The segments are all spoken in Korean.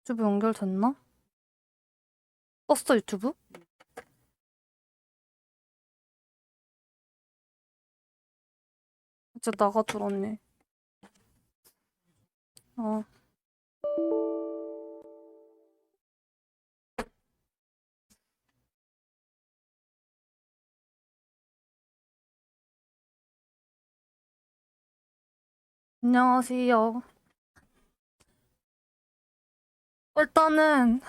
유튜브 연결됐나? 떴어, 유튜브? 이제 나가 들었네. 어. 안녕하세요. 일단은,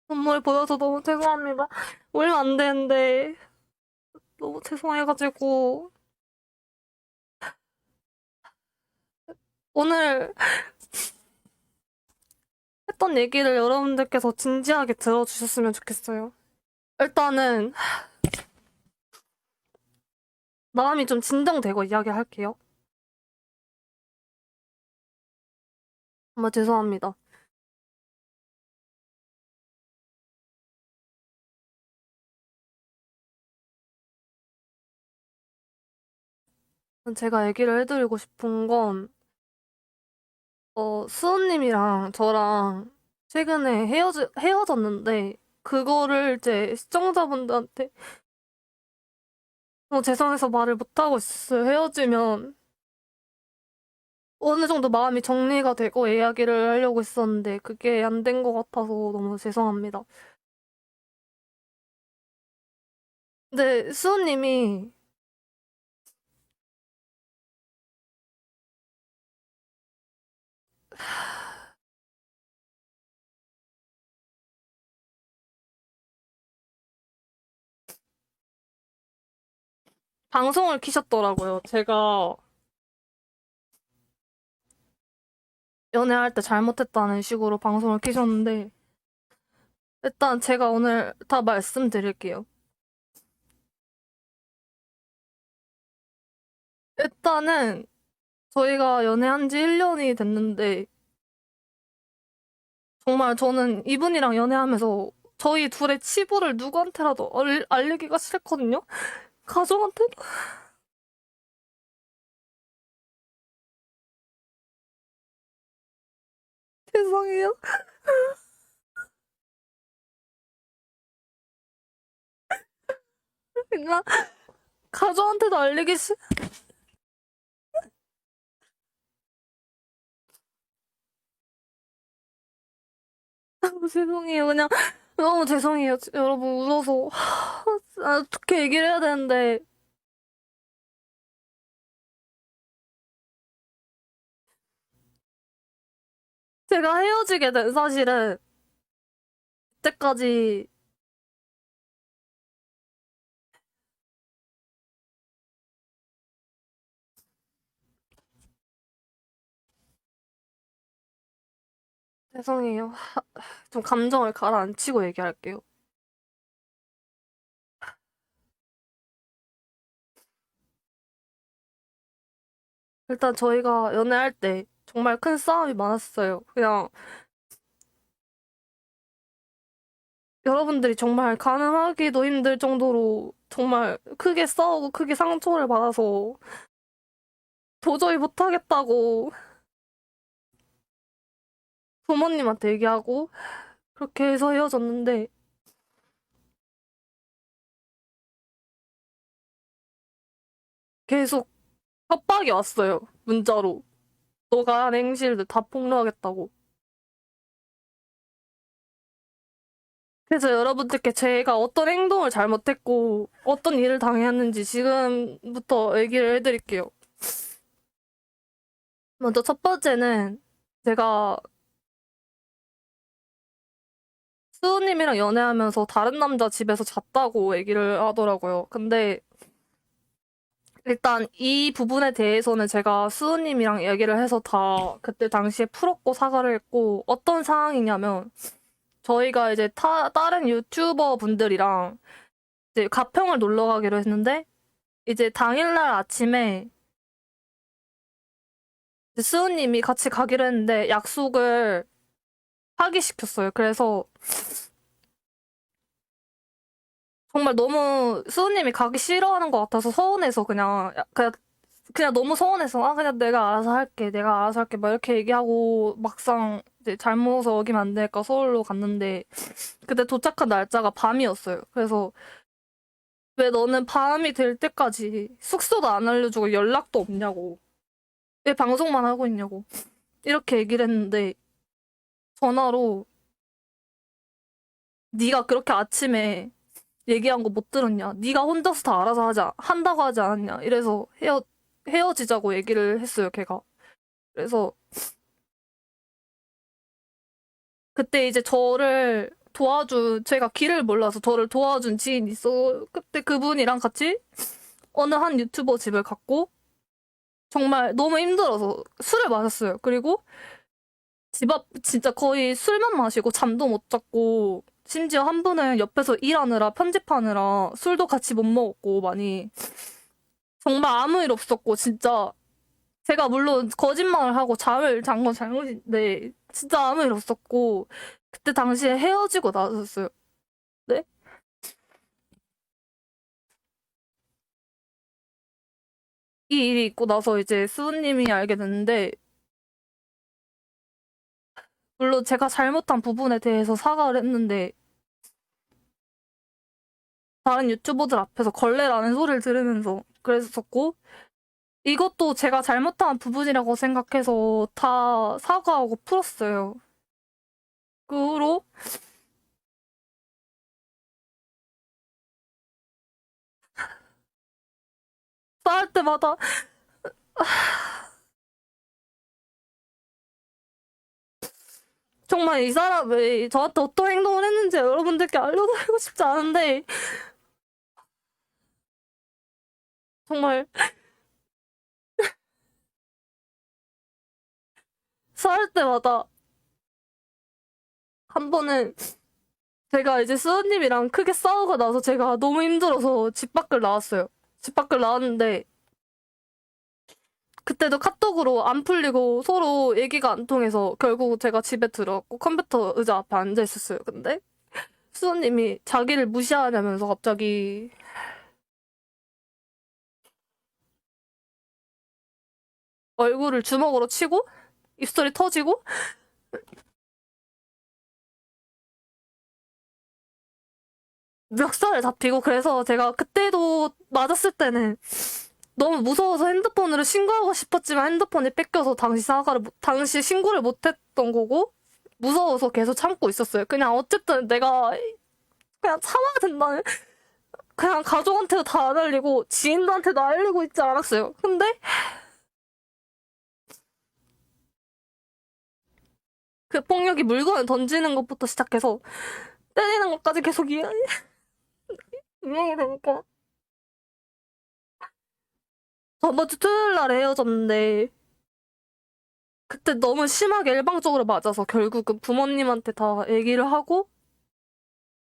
선물 보여서 너무 죄송합니다. 올리면 안 되는데, 너무 죄송해가지고, 오늘 했던 얘기를 여러분들께서 진지하게 들어주셨으면 좋겠어요. 일단은, 마음이 좀 진정되고 이야기할게요. 정말 죄송합니다. 제가 얘기를 해드리고 싶은 건, 수호님이랑 저랑 최근에 헤어졌는데, 그거를 이제 시청자분들한테 죄송해서 말을 못하고 있었어요. 헤어지면 어느 정도 마음이 정리가 되고 이야기를 하려고 했었는데, 그게 안 된 것 같아서 너무 죄송합니다. 근데 수호님이 방송을 키셨더라고요. 제가 연애할 때 잘못했다는 식으로 방송을 키셨는데, 일단 제가 오늘 다 말씀드릴게요. 일단은 저희가 연애한 지 1년이 됐는데, 정말 저는 이분이랑 연애하면서 저희 둘의 치부를 누구한테라도 알리기가 싫거든요? 가족한테도. 죄송해요. 그냥 가족한테도 알리기 싫... 죄송해요. 그냥 너무 죄송해요. 여러분 울어서. 어떻게 얘기를 해야 되는데. 제가 헤어지게 된 사실은 그때까지 죄송해요. 좀 감정을 가라앉히고 얘기할게요. 일단 저희가 연애할 때 정말 큰 싸움이 많았어요. 그냥 여러분들이 정말 가늠하기도 힘들 정도로 정말 크게 싸우고 크게 상처를 받아서 도저히 못하겠다고 부모님한테 얘기하고 그렇게 해서 헤어졌는데, 계속 협박이 왔어요. 문자로. 너가 한 행실들 다 폭로하겠다고. 그래서 여러분들께 제가 어떤 행동을 잘못했고 어떤 일을 당했는지 지금부터 얘기를 해드릴게요. 먼저 첫 번째는 제가 수우님이랑 연애하면서 다른 남자 집에서 잤다고 얘기를 하더라고요. 근데 일단 이 부분에 대해서는 제가 수우님이랑 얘기를 해서 다 그때 당시에 풀었고 사과를 했고, 어떤 상황이냐면 저희가 이제 다른 유튜버 분들이랑 이제 가평을 놀러 가기로 했는데, 이제 당일날 아침에 수우님이 같이 가기로 했는데 약속을 파기시켰어요. 그래서 정말 너무 수우님이 가기 싫어하는 것 같아서 서운해서 그냥 그냥 너무 서운해서, 아, 그냥 내가 알아서 할게, 내가 알아서 할게, 막 이렇게 얘기하고, 막상 이제 잘못 어기면 안 되니까 서울로 갔는데, 그때 도착한 날짜가 밤이었어요. 그래서, 왜 너는 밤이 될 때까지 숙소도 안 알려주고 연락도 없냐고. 왜 방송만 하고 있냐고. 이렇게 얘기를 했는데, 전화로, 네가 그렇게 아침에 얘기한 거 못 들었냐? 네가 혼자서 다 알아서 한다고 하지 않았냐? 이래서 헤어지자고 얘기를 했어요, 걔가. 그래서 그때 이제 제가 길을 몰라서 저를 도와준 지인이 있어. 그때 그분이랑 같이 어느 한 유튜버 집을 갔고, 정말 너무 힘들어서 술을 마셨어요. 그리고 집 앞 진짜 거의 술만 마시고 잠도 못 잤고, 심지어 한 분은 옆에서 일하느라 편집하느라 술도 같이 못 먹었고, 많이. 정말 아무 일 없었고, 진짜 제가 물론 거짓말을 하고 잠을 잔 건 잘못인데, 진짜 아무 일 없었고, 그때 당시에 헤어지고 나섰어요. 네? 이 일이 있고 나서 이제 수우님이 알게 됐는데, 물론 제가 잘못한 부분에 대해서 사과를 했는데, 다른 유튜버들 앞에서 걸레라는 소리를 들으면서 그랬었고, 이것도 제가 잘못한 부분이라고 생각해서 다 사과하고 풀었어요. 그 후로 싸울 때마다 정말 이 사람이 저한테 어떤 행동을 했는지 여러분들께 알려드리고 싶지 않은데, 정말 싸울 때마다 한 번은 제가 이제 수호님이랑 크게 싸우고 나서 제가 너무 힘들어서 집 밖을 나왔어요. 집 밖을 나왔는데 그때도 카톡으로 안 풀리고 서로 얘기가 안 통해서 결국 제가 집에 들어갔고 컴퓨터 의자 앞에 앉아 있었어요. 근데 수호님이 자기를 무시하냐면서 갑자기 얼굴을 주먹으로 치고 입술이 터지고 멱살을 잡히고, 그래서 제가 그때도 맞았을 때는 너무 무서워서 핸드폰으로 신고하고 싶었지만 핸드폰이 뺏겨서 당시 신고를 못 했던 거고, 무서워서 계속 참고 있었어요. 그냥 어쨌든 내가 그냥 참아야 된다는, 그냥 가족한테도 다 안 알리고 지인들한테도 알리고 있지 않았어요. 근데 그 폭력이 물건을 던지는 것부터 시작해서 때리는 것까지 계속 이야기 되니까. 저번 주 토요일 날 헤어졌는데, 그때 너무 심하게 일방적으로 맞아서 결국은 부모님한테 다 얘기를 하고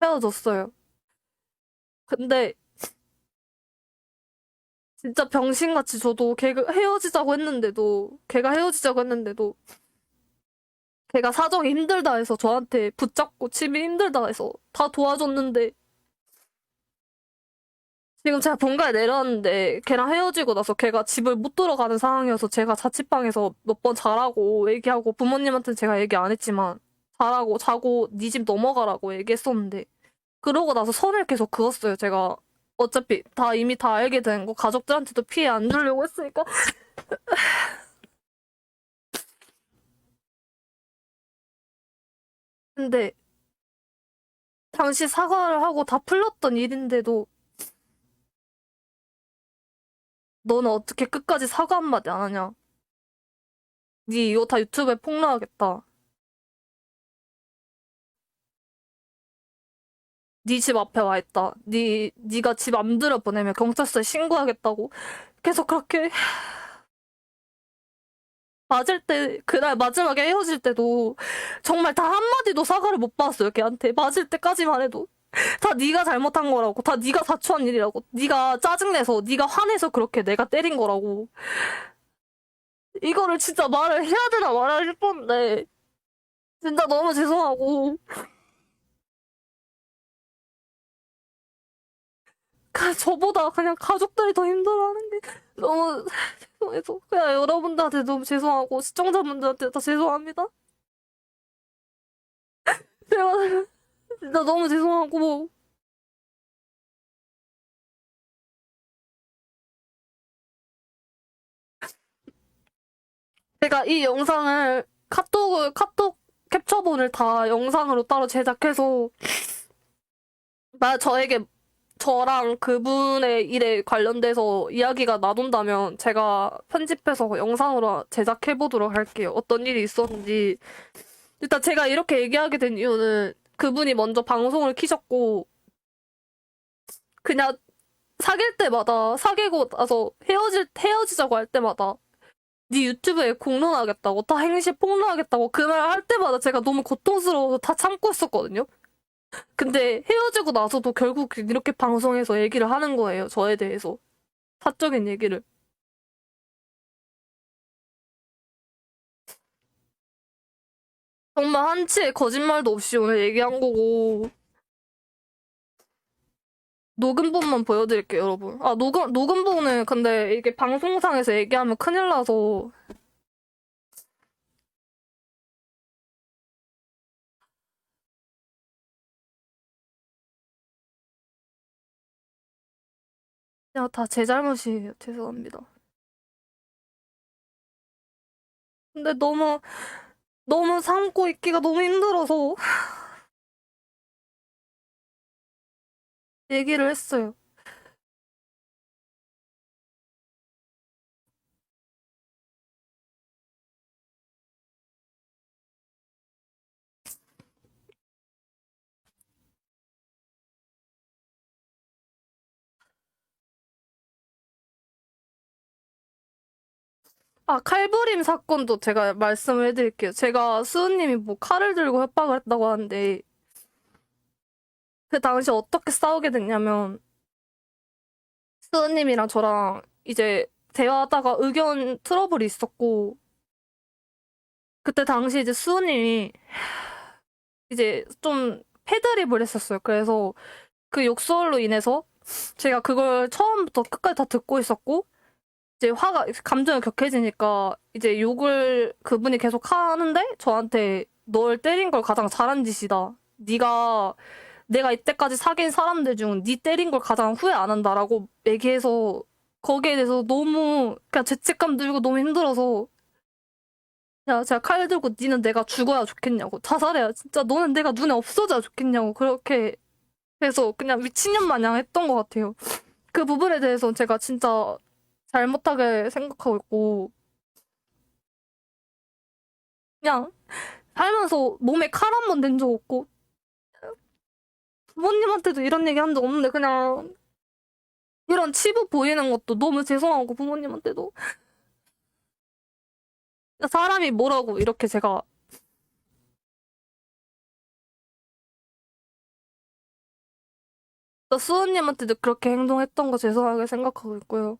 헤어졌어요. 근데 진짜 병신같이 저도 걔가 헤어지자고 했는데도 걔가 사정이 힘들다 해서 저한테 붙잡고 집이 힘들다 해서 다 도와줬는데, 지금 제가 본가에 내려왔는데 걔랑 헤어지고 나서 걔가 집을 못 들어가는 상황이어서 제가 자취방에서 몇 번 자라고 얘기하고, 부모님한테는 제가 얘기 안 했지만 자라고 자고 네 집 넘어가라고 얘기했었는데, 그러고 나서 선을 계속 그었어요. 제가 어차피 이미 다 알게 된 거, 가족들한테도 피해 안 주려고 했으니까. 근데 당시 사과를 하고 다 풀렸던 일인데도 너는 어떻게 끝까지 사과 한마디 안 하냐? 네 이거 다 유튜브에 폭로하겠다. 네 집 앞에 와 있다. 네가 집 안 들여보내면 경찰서에 신고하겠다고 계속 그렇게. 그날 마지막에 헤어질 때도 정말 다 한마디도 사과를 못 받았어요, 걔한테. 맞을 때까지만 해도. 다 네가 잘못한 거라고. 다 네가 자초한 일이라고. 네가 짜증내서, 네가 화내서 그렇게 내가 때린 거라고. 이거를 진짜 말을 해야 되나 말아야 싶었는데, 진짜 너무 죄송하고. 저보다 그냥 가족들이 더 힘들어하는 게 너무 방송에서. 그냥 여러분들한테 너무 죄송하고, 시청자분들한테 다 죄송합니다. 제가 진짜 너무 죄송하고, 제가 이 영상을 카톡 캡처본을 다 영상으로 따로 제작해서, 저에게 저랑 그분의 일에 관련돼서 이야기가 나돈다면 제가 편집해서 영상으로 제작해보도록 할게요. 어떤 일이 있었는지. 일단 제가 이렇게 얘기하게 된 이유는 그분이 먼저 방송을 키셨고, 그냥 사귈 때마다, 사귀고 나서 헤어지자고 할 때마다 네 유튜브에 공론하겠다고, 다 행시 폭로하겠다고 그 말 할 때마다 제가 너무 고통스러워서 다 참고 있었거든요. 근데 헤어지고 나서도 결국 이렇게 방송에서 얘기를 하는 거예요. 저에 대해서. 사적인 얘기를. 정말 한치의 거짓말도 없이 오늘 얘기한 거고. 녹음본만 보여드릴게요, 여러분. 아, 녹음본은 근데 이게 방송상에서 얘기하면 큰일 나서. 그냥 다 제 잘못이에요. 죄송합니다. 근데 너무 참고 있기가 너무 힘들어서 얘기를 했어요. 아, 칼부림 사건도 제가 말씀을 해드릴게요. 제가 수은님이 뭐 칼을 들고 협박을 했다고 하는데, 그 당시 어떻게 싸우게 됐냐면, 수은님이랑 저랑 이제 대화하다가 의견 트러블이 있었고, 그때 당시 이제 수은님이 이제 좀 패드립을 했었어요. 그래서 그 욕설로 인해서 제가 그걸 처음부터 끝까지 다 듣고 있었고, 이제 감정이 격해지니까 이제 욕을 그분이 계속 하는데 저한테 널 때린 걸 가장 잘한 짓이다. 내가 이때까지 사귄 사람들 중 네 때린 걸 가장 후회 안 한다라고 얘기해서 거기에 대해서 너무 그냥 죄책감 들고 너무 힘들어서 야, 제가 칼 들고 니는 내가 죽어야 좋겠냐고 자살해야 진짜 너는 내가 눈에 없어져야 좋겠냐고 그렇게 해서 그냥 미친년 마냥 했던 것 같아요. 그 부분에 대해서 제가 진짜 잘못하게 생각하고 있고 그냥 살면서 몸에 칼 한 번 댄 적 없고 부모님한테도 이런 얘기 한 적 없는데 그냥 이런 치부 보이는 것도 너무 죄송하고 부모님한테도 사람이 뭐라고 이렇게 제가 수호님한테도 그렇게 행동했던 거 죄송하게 생각하고 있고요.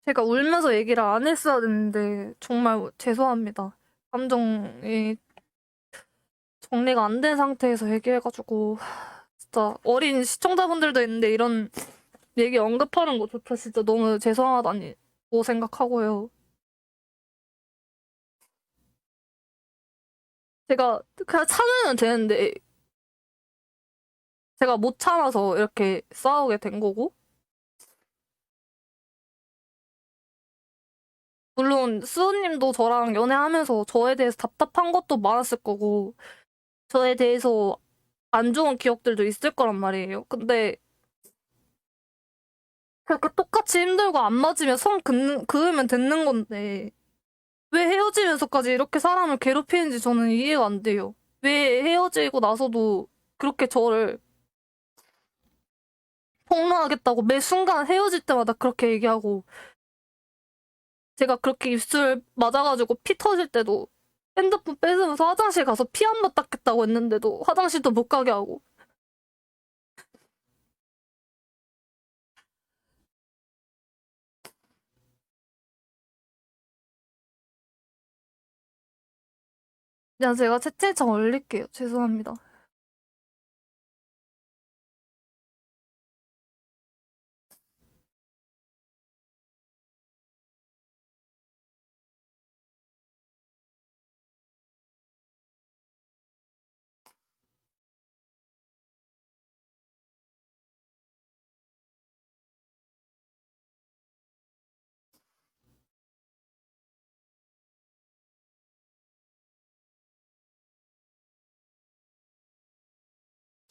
제가 울면서 얘기를 안 했어야 됐는데 정말 죄송합니다. 감정이 정리가 안 된 상태에서 얘기해가지고 진짜 어린 시청자분들도 있는데 이런 얘기 언급하는 것조차 진짜 너무 죄송하다고 생각하고요. 제가 그냥 참으면 되는데 제가 못 참아서 이렇게 싸우게 된 거고 물론 수호님도 저랑 연애하면서 저에 대해서 답답한 것도 많았을 거고 저에 대해서 안 좋은 기억들도 있을 거란 말이에요. 근데 그렇게 똑같이 힘들고 안 맞으면 그으면 됐는 건데 왜 헤어지면서까지 이렇게 사람을 괴롭히는지 저는 이해가 안 돼요. 왜 헤어지고 나서도 그렇게 저를 폭로하겠다고 매 순간 헤어질 때마다 그렇게 얘기하고 제가 그렇게 입술 맞아가지고 피 터질 때도 핸드폰 뺏으면서 화장실 가서 피 한 번 닦겠다고 했는데도 화장실도 못 가게 하고 그냥 제가 채팅창 올릴게요. 죄송합니다.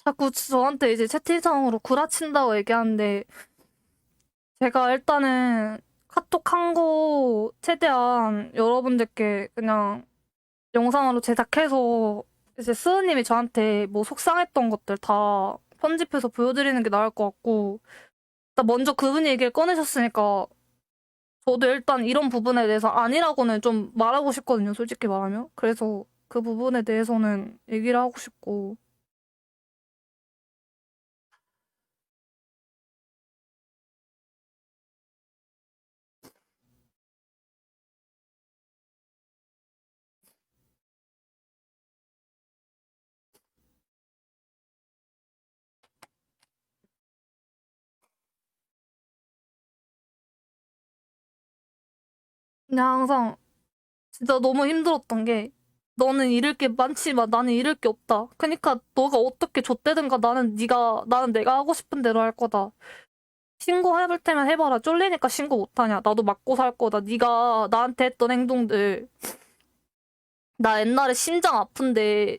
자꾸 저한테 이제 채팅창으로 구라친다고 얘기하는데, 제가 일단은 카톡 한 거 최대한 여러분들께 그냥 영상으로 제작해서 이제 스우님이 저한테 뭐 속상했던 것들 다 편집해서 보여드리는 게 나을 것 같고, 일단 먼저 그분이 얘기를 꺼내셨으니까 저도 일단 이런 부분에 대해서 아니라고는 좀 말하고 싶거든요, 솔직히 말하면. 그래서 그 부분에 대해서는 얘기를 하고 싶고. 그냥 항상 진짜 너무 힘들었던 게, 너는 잃을 게 많지만 나는 잃을 게 없다. 그러니까 너가 어떻게 줬대든가 나는 내가 하고 싶은 대로 할 거다. 신고해볼 테면 해봐라. 쫄리니까 신고 못하냐. 나도 맞고 살 거다. 네가 나한테 했던 행동들. 나 옛날에 심장 아픈데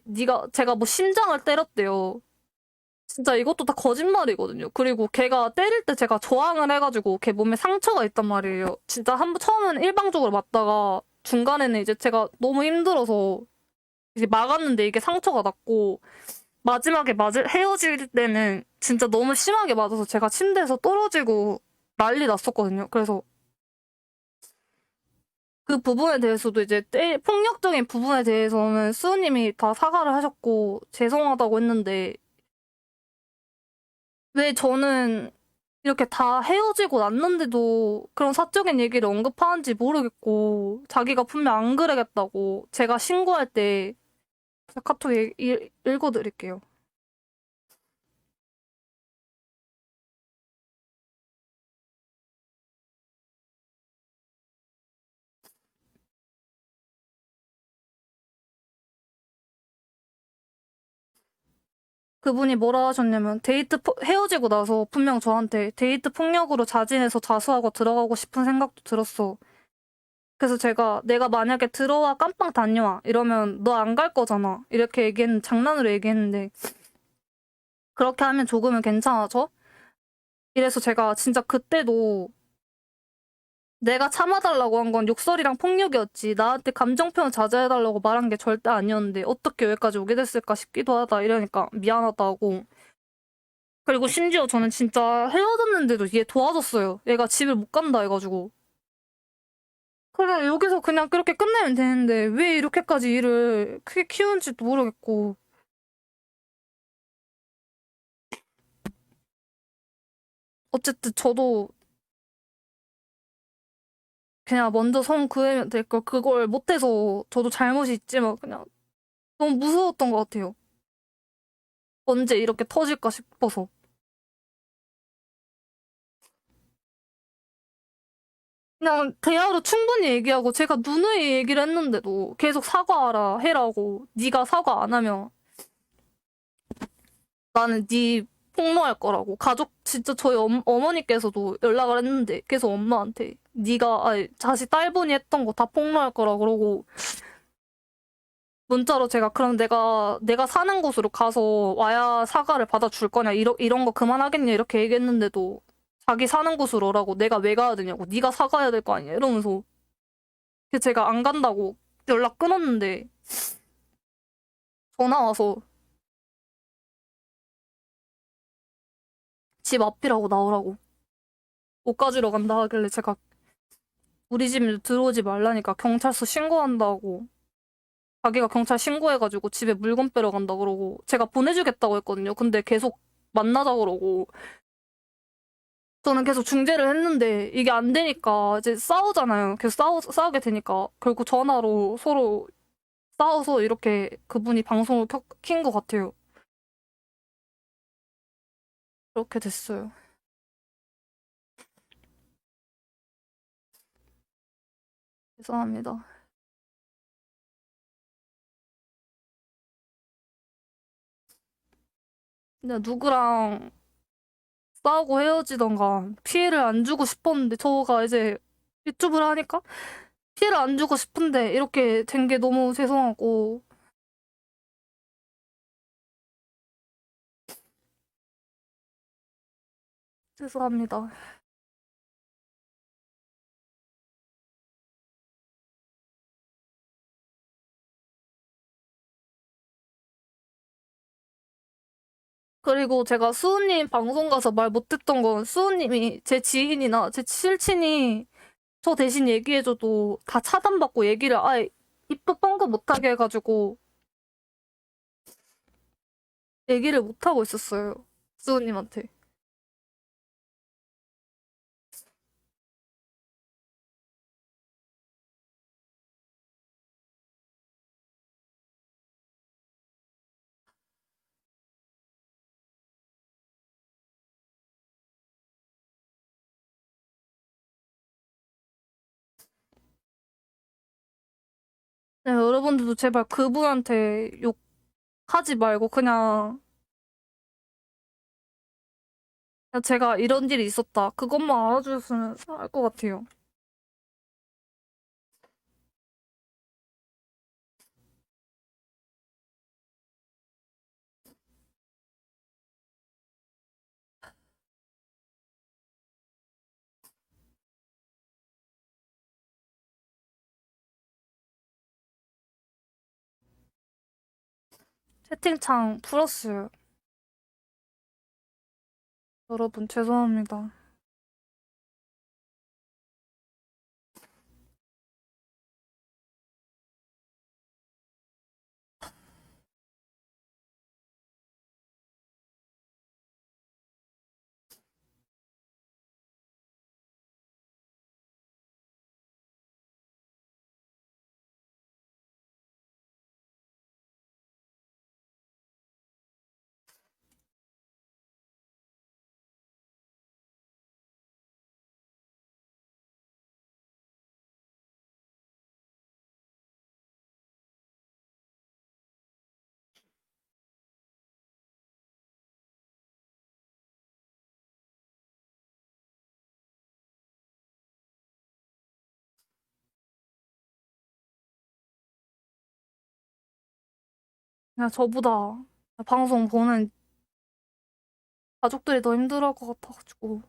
제가 뭐 심장을 때렸대요. 진짜 이것도 다 거짓말이거든요. 그리고 걔가 때릴 때 제가 저항을 해가지고 걔 몸에 상처가 있단 말이에요. 진짜 처음에는 일방적으로 맞다가 중간에는 이제 제가 너무 힘들어서 이제 막았는데 이게 상처가 났고, 마지막에 헤어질 때는 진짜 너무 심하게 맞아서 제가 침대에서 떨어지고 난리 났었거든요. 그래서 그 부분에 대해서도 이제 폭력적인 부분에 대해서는 수우님이 다 사과를 하셨고 죄송하다고 했는데, 왜 저는 이렇게 다 헤어지고 났는데도 그런 사적인 얘기를 언급하는지 모르겠고, 자기가 분명 안 그러겠다고 제가 신고할 때 카톡 읽어드릴게요. 그분이 뭐라 하셨냐면, 헤어지고 나서 분명 저한테 데이트 폭력으로 자진해서 자수하고 들어가고 싶은 생각도 들었어. 그래서 내가 만약에 들어와 깜빵 다녀와 이러면 너 안 갈 거잖아. 이렇게 장난으로 얘기했는데, 그렇게 하면 조금은 괜찮아져? 이래서 제가 진짜 그때도 내가 참아달라고 한 건 욕설이랑 폭력이었지, 나한테 감정 표현 자제해달라고 말한 게 절대 아니었는데 어떻게 여기까지 오게 됐을까 싶기도 하다. 이러니까 미안하다고. 그리고 심지어 저는 진짜 헤어졌는데도 얘 도와줬어요. 얘가 집을 못 간다 해가지고. 그래, 여기서 그냥 그렇게 끝내면 되는데 왜 이렇게까지 일을 크게 키우는지도 모르겠고. 어쨌든 저도 그냥 먼저 성 그으면 될 걸, 그걸 못해서 저도 잘못이 있지만 그냥 너무 무서웠던 것 같아요. 언제 이렇게 터질까 싶어서. 그냥 대화로 충분히 얘기하고 제가 누누이 얘기를 했는데도 계속 사과하라 해라고, 네가 사과 안 하면 나는 네 폭로할 거라고. 가족 진짜 저희 어머니께서도 연락을 했는데 계속 엄마한테 네가 자식 딸분이 했던 거 다 폭로할 거라 그러고, 문자로 제가 그럼 내가 사는 곳으로 가서 와야 사과를 받아줄 거냐, 이런 거 그만하겠냐 이렇게 얘기했는데도 자기 사는 곳으로 오라고, 내가 왜 가야 되냐고, 네가 사과해야 될 거 아니야 이러면서. 그래서 제가 안 간다고 연락 끊었는데 전화 와서 집 앞이라고 나오라고, 옷 가지러 간다 하길래 제가 우리 집 들어오지 말라니까 경찰서 신고한다고, 자기가 경찰 신고해가지고 집에 물건 빼러 간다 그러고 제가 보내주겠다고 했거든요. 근데 계속 만나자 그러고, 저는 계속 중재를 했는데 이게 안 되니까 이제 싸우잖아요. 계속 싸우게 되니까 결국 전화로 서로 싸워서 이렇게 그분이 방송을 킨 것 같아요. 그렇게 됐어요. 죄송합니다. 근데 누구랑 싸우고 헤어지던가 피해를 안 주고 싶었는데 저가 이제 유튜브를 하니까 피해를 안 주고 싶은데 이렇게 된 게 너무 죄송하고 죄송합니다. 그리고 제가 수우님 방송 가서 말 못했던 건 수우님이 제 지인이나 제 실친이 저 대신 얘기해줘도 다 차단받고 얘기를 아예 입도 뻥긋 못하게 해가지고 얘기를 못하고 있었어요. 수우님한테. 네, 여러분들도 제발 그분한테 욕하지 말고 그냥 제가 이런 일이 있었다. 그것만 알아주셨으면 할 것 같아요. 채팅창 풀었어요. 여러분, 죄송합니다. 그냥 저보다 방송 보는 가족들이 더 힘들어할 것 같아가지고.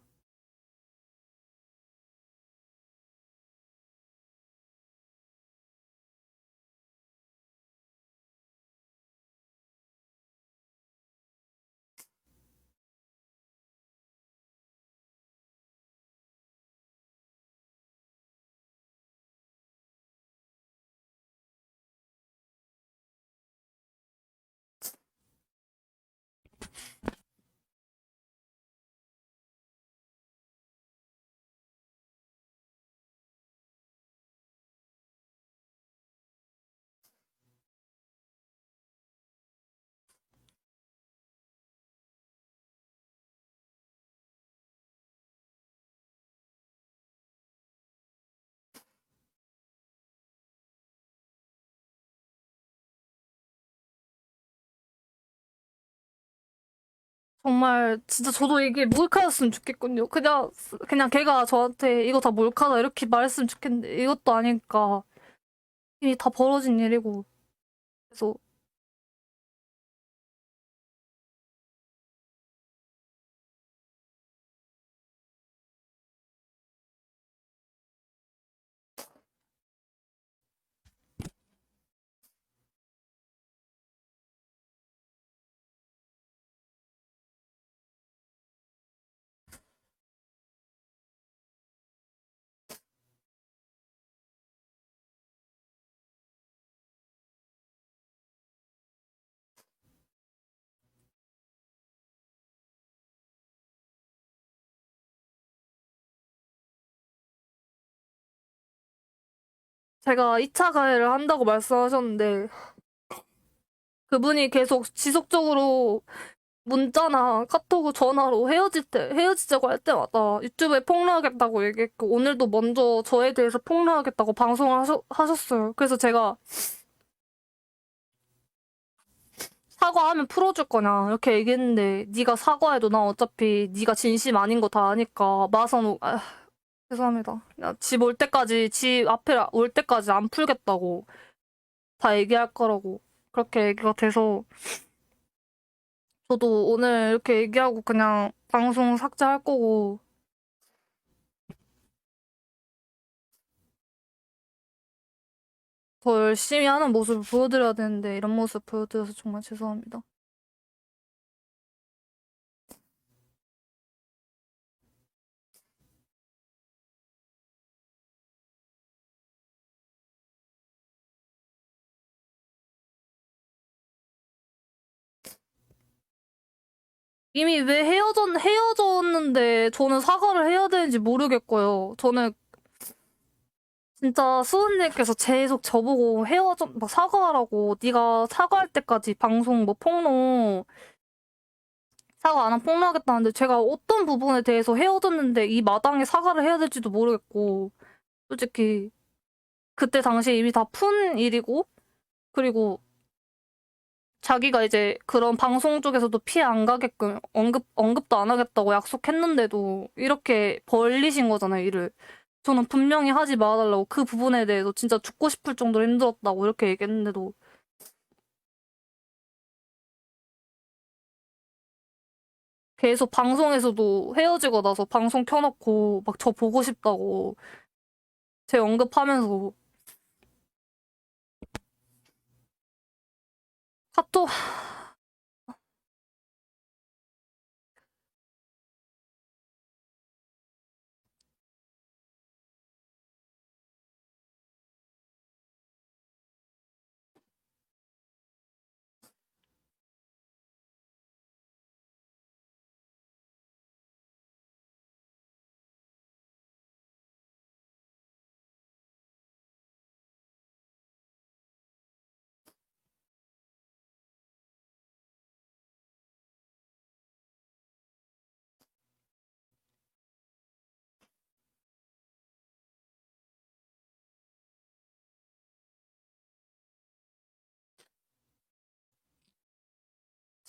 정말 진짜 저도 이게 몰카였으면 좋겠군요. 그냥 걔가 저한테 이거 다 몰카다 이렇게 말했으면 좋겠는데 이것도 아니니까 이미 다 벌어진 일이고. 그래서 제가 2차 가해를 한다고 말씀하셨는데, 그분이 계속 지속적으로 문자나 카톡, 전화로 헤어지자고 할 때마다 유튜브에 폭로하겠다고 얘기했고, 오늘도 먼저 저에 대해서 폭로하겠다고 방송을 하셨어요. 그래서 제가 사과하면 풀어줄 거냐, 이렇게 얘기했는데, 네가 사과해도 난 어차피 네가 진심 아닌 거 다 아니까, 마선, 죄송합니다. 집 올 때까지, 집 앞에 올 때까지 안 풀겠다고 다 얘기할 거라고. 그렇게 얘기가 돼서, 저도 오늘 이렇게 얘기하고 그냥 방송 삭제할 거고, 더 열심히 하는 모습을 보여드려야 되는데, 이런 모습 보여드려서 정말 죄송합니다. 이미 왜 헤어졌는데 저는 사과를 해야 되는지 모르겠고요. 저는 진짜 수은님께서 계속 저보고 막 사과하라고, 네가 사과할 때까지 방송 뭐 폭로, 사과 안 하면 폭로하겠다는데, 제가 어떤 부분에 대해서 헤어졌는데 이 마당에 사과를 해야 될지도 모르겠고, 솔직히 그때 당시에 이미 다 푼 일이고, 그리고 자기가 이제 그런 방송 쪽에서도 피해 안 가게끔 언급도 안 하겠다고 약속했는데도 이렇게 벌리신 거잖아요, 일을. 저는 분명히 하지 말아달라고, 그 부분에 대해서 진짜 죽고 싶을 정도로 힘들었다고 이렇게 얘기했는데도 계속 방송에서도 헤어지고 나서 방송 켜놓고 막 저 보고 싶다고 제 언급하면서 카톡.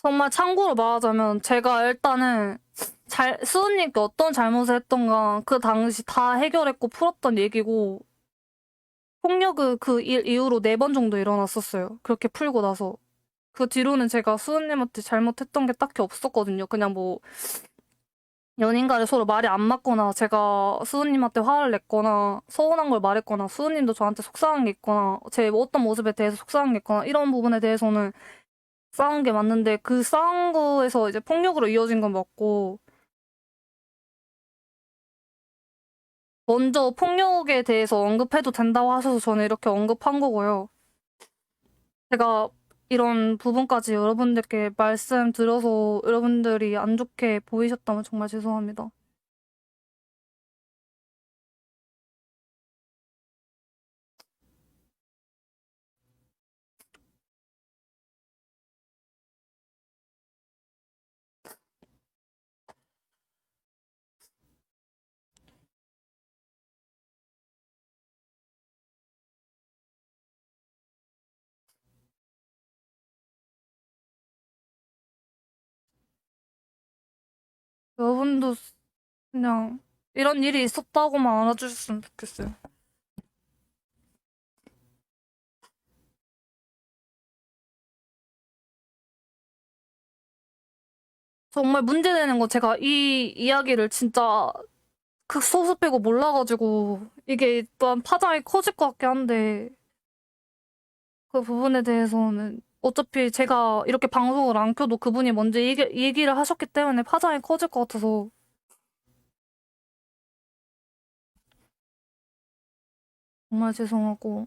정말 참고로 말하자면 제가 일단은 수은님께 어떤 잘못을 했던가 그 당시 다 해결했고 풀었던 얘기고, 폭력은 그 일 이후로 4번 정도 일어났었어요. 그렇게 풀고 나서. 그 뒤로는 제가 수은님한테 잘못했던 게 딱히 없었거든요. 그냥 뭐 연인 간에 서로 말이 안 맞거나, 제가 수은님한테 화를 냈거나, 서운한 걸 말했거나, 수은님도 저한테 속상한 게 있거나, 제 어떤 모습에 대해서 속상한 게 있거나, 이런 부분에 대해서는 싸운 게 맞는데, 그 싸운 거에서 이제 폭력으로 이어진 건 맞고, 먼저 폭력에 대해서 언급해도 된다고 하셔서 저는 이렇게 언급한 거고요. 제가 이런 부분까지 여러분들께 말씀드려서 여러분들이 안 좋게 보이셨다면 정말 죄송합니다. 여러분도 그냥 이런 일이 있었다고만 알아주셨으면 좋겠어요. 정말 문제되는 건, 제가 이 이야기를 진짜 극소수 빼고 몰라가지고 이게 또한 파장이 커질 것 같긴 한데, 그 부분에 대해서는 어차피 제가 이렇게 방송을 안 켜도 그분이 먼저 얘기를 하셨기 때문에 파장이 커질 것 같아서 정말 죄송하고,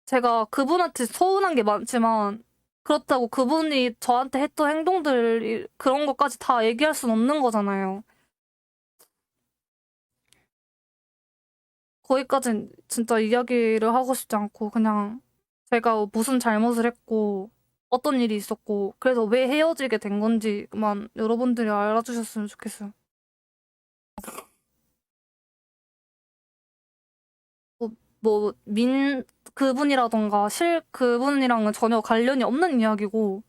제가 그분한테 서운한 게 많지만 그렇다고 그분이 저한테 했던 행동들, 그런 것까지 다 얘기할 순 없는 거잖아요. 거기까진 진짜 이야기를 하고 싶지 않고 그냥 제가 무슨 잘못을 했고 어떤 일이 있었고 그래서 왜 헤어지게 된 건지만 여러분들이 알아주셨으면 좋겠어요. 뭐, 그분이라던가 그분이랑은 전혀 관련이 없는 이야기고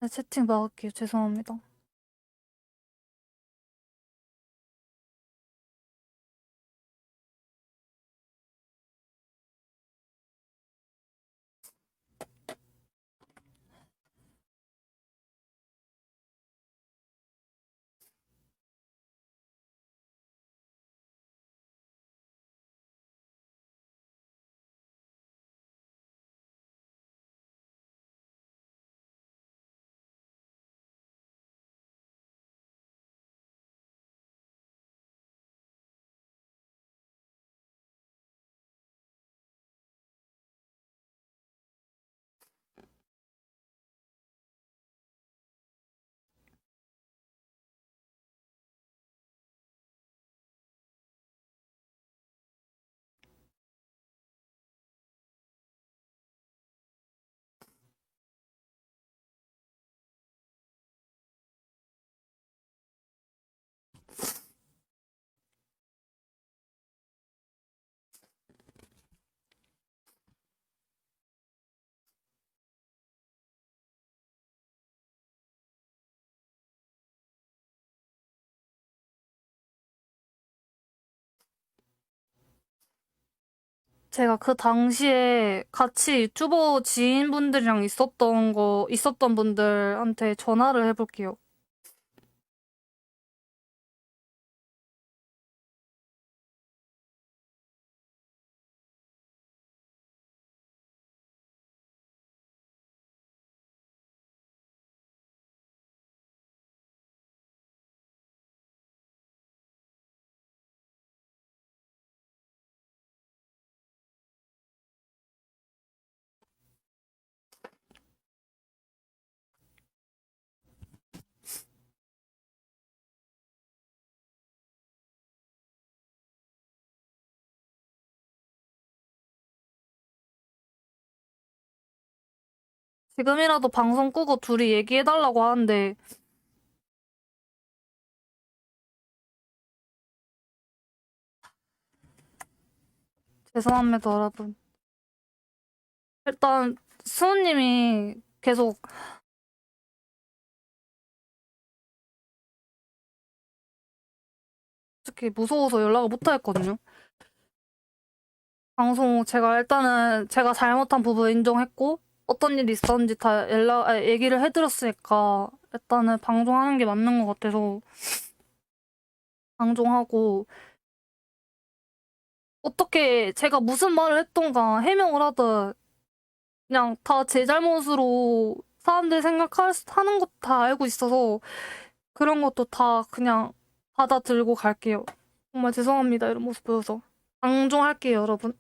네, 채팅 막을게요. 죄송합니다. 제가 그 당시에 같이 유튜버 지인분들이랑 있었던 분들한테 전화를 해볼게요. 지금이라도 방송 끄고 둘이 얘기해달라고 하는데, 죄송합니다, 여러분. 일단, 수호님이 계속, 솔직히 무서워서 연락을 못 하겠거든요. 방송 일단은 제가 잘못한 부분 인정했고, 어떤 일이 있었는지 다 얘기를 해드렸으니까, 일단은 방송하는 게 맞는 것 같아서, 방송하고, 어떻게 제가 무슨 말을 했던가 해명을 하든, 그냥 다 제 잘못으로 사람들 하는 것도 다 알고 있어서 그런 것도 다 그냥 받아들고 갈게요. 정말 죄송합니다. 이런 모습 보여서. 방종할게요, 여러분.